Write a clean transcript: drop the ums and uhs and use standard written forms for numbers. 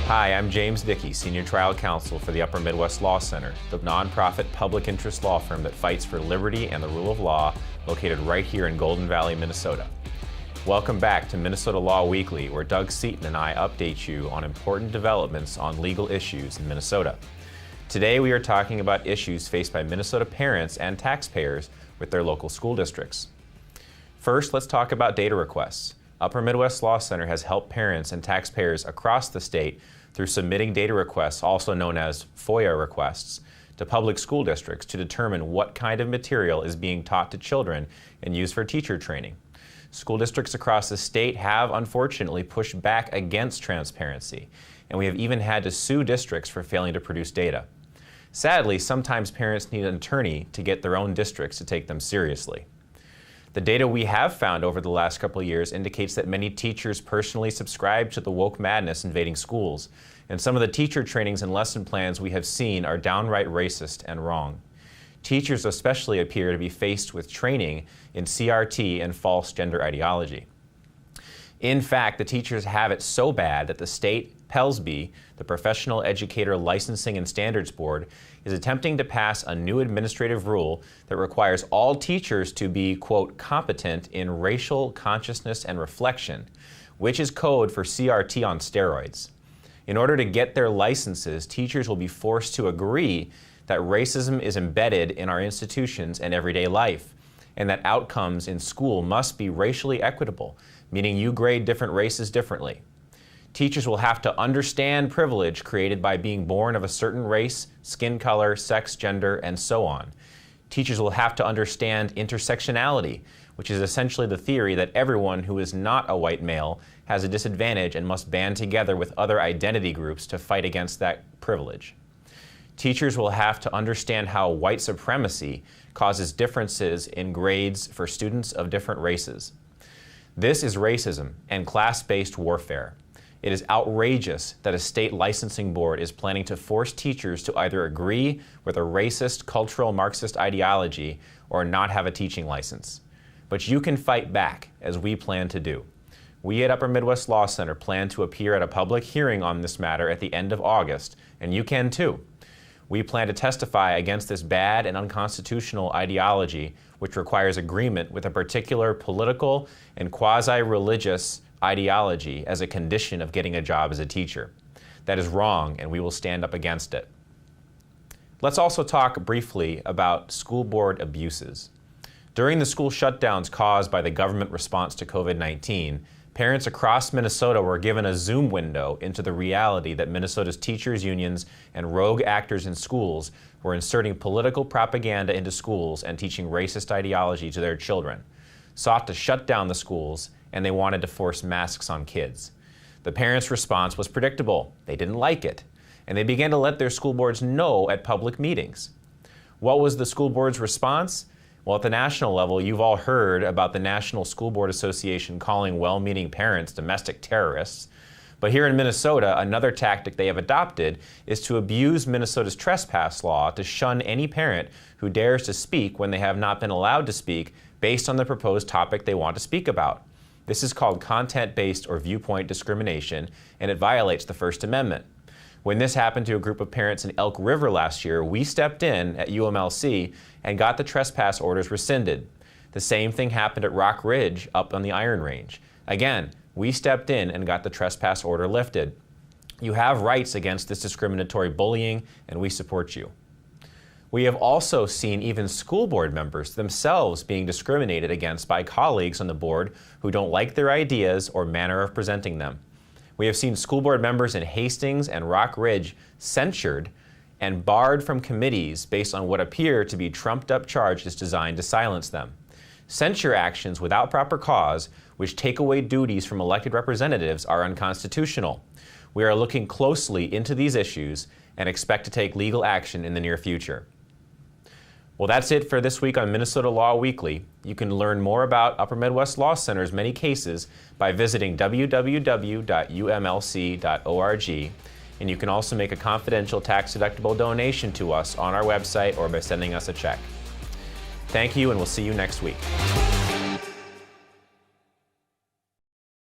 Hi, I'm James Dickey, Senior Trial Counsel for the Upper Midwest Law Center, the nonprofit public interest law firm that fights for liberty and the rule of law, located right here in Golden Valley, Minnesota. Welcome back to Minnesota Law Weekly, where Doug Seaton and I update you on important developments on legal issues in Minnesota. Today we are talking about issues faced by Minnesota parents and taxpayers with their local school districts. First, let's talk about data requests. Upper Midwest Law Center has helped parents and taxpayers across the state through submitting data requests, also known as FOIA requests, to public school districts to determine what kind of material is being taught to children and used for teacher training. School districts across the state have unfortunately pushed back against transparency, and we have even had to sue districts for failing to produce data. Sadly, sometimes parents need an attorney to get their own districts to take them seriously. The data we have found over the last couple of years indicates that many teachers personally subscribe to the woke madness invading schools, and some of the teacher trainings and lesson plans we have seen are downright racist and wrong. Teachers especially appear to be faced with training in CRT and false gender ideology. In fact, the teachers have it so bad that the state PELSB, the Professional Educator Licensing and Standards Board, is attempting to pass a new administrative rule that requires all teachers to be, quote, competent in racial consciousness and reflection, which is code for CRT on steroids. In order to get their licenses, teachers will be forced to agree that racism is embedded in our institutions and everyday life, and that outcomes in school must be racially equitable, meaning you grade different races differently. Teachers will have to understand privilege created by being born of a certain race, skin color, sex, gender, and so on. Teachers will have to understand intersectionality, which is essentially the theory that everyone who is not a white male has a disadvantage and must band together with other identity groups to fight against that privilege. Teachers will have to understand how white supremacy causes differences in grades for students of different races. This is racism and class-based warfare. It is outrageous that a state licensing board is planning to force teachers to either agree with a racist, cultural Marxist ideology or not have a teaching license. But you can fight back, as we plan to do. We at Upper Midwest Law Center plan to appear at a public hearing on this matter at the end of August, and you can too. We plan to testify against this bad and unconstitutional ideology, which requires agreement with a particular political and quasi-religious ideology as a condition of getting a job as a teacher. That is wrong, and we will stand up against it. Let's also talk briefly about school board abuses. During the school shutdowns caused by the government response to COVID-19, parents across Minnesota were given a Zoom window into the reality that Minnesota's teachers' unions and rogue actors in schools were inserting political propaganda into schools and teaching racist ideology to their children, sought to shut down the schools, and they wanted to force masks on kids. The parents' response was predictable. They didn't like it, and they began to let their school boards know at public meetings. What was the school board's response? Well, at the national level, you've all heard about the National School Board Association calling well-meaning parents domestic terrorists. But here in Minnesota, another tactic they have adopted is to abuse Minnesota's trespass law to shun any parent who dares to speak when they have not been allowed to speak based on the proposed topic they want to speak about. This is called content-based or viewpoint discrimination, and it violates the First Amendment. When this happened to a group of parents in Elk River last year, we stepped in at UMLC and got the trespass orders rescinded. The same thing happened at Rock Ridge up on the Iron Range. Again, we stepped in and got the trespass order lifted. You have rights against this discriminatory bullying, and we support you. We have also seen even school board members themselves being discriminated against by colleagues on the board who don't like their ideas or manner of presenting them. We have seen school board members in Hastings and Rock Ridge censured and barred from committees based on what appear to be trumped-up charges designed to silence them. Censure actions without proper cause, which take away duties from elected representatives, are unconstitutional. We are looking closely into these issues and expect to take legal action in the near future. Well, that's it for this week on Minnesota Law Weekly. You can learn more about Upper Midwest Law Center's many cases by visiting www.umlc.org, and you can also make a confidential tax-deductible donation to us on our website or by sending us a check. Thank you, and we'll see you next week.